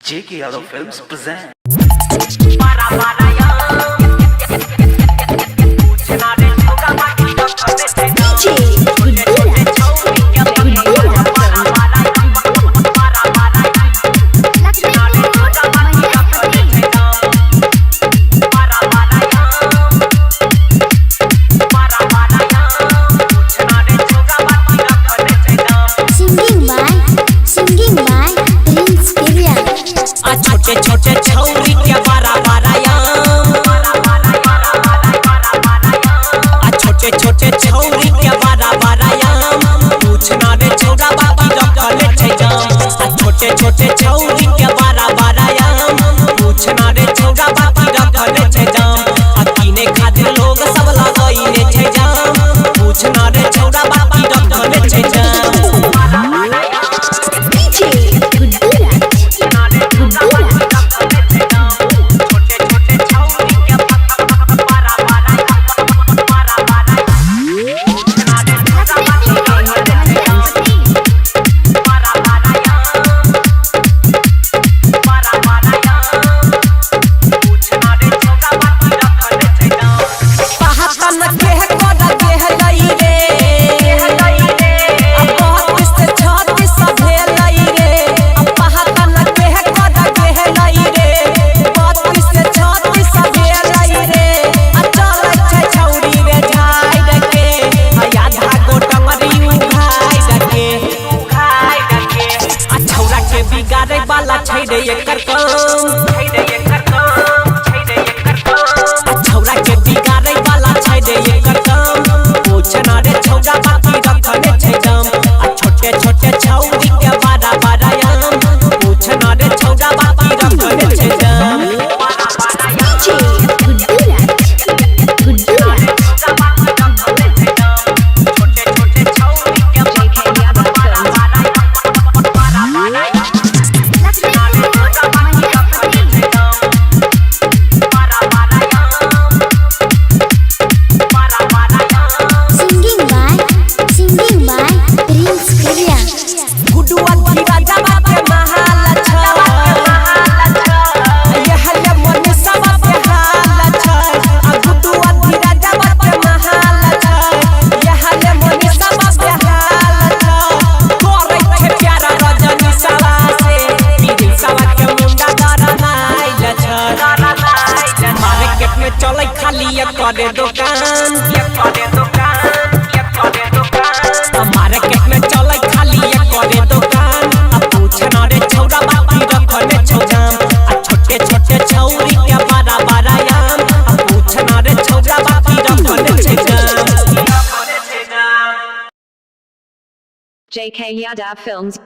J.K. Yadav Films present. छोटे छोटे छौरी के बारा बारायाम छोटे छोटे छौरी के बारा बारायाम पूछना रे छौरा बाकी रखले छै जाम छोटे छोटे छौरी के बारा बारायाम पूछना रे छौरा बाकी रखले छै जाम किने खातिर लोग सब लगइले छै जाम पूछना रे छौरा बाकी रखले छै जाम रे एकर काम छौरा के बिगाड़े वाला छै रे एकर काम पूछना रे छौरा बाकी रखले छै जाम छोटे छोटे छौरी के बारा बारायाम पूछना रे छौरा बाकी रखले छै जाम करे दुकान मार्केट में चले खाली करे दुकान पूछना रे छौरा बाकी रखले छौ जाम छोटे छोटे छौरी के बारा बारायाम पूछना रे छौरा बाकी रखले छै जाम J.K. Yadav Films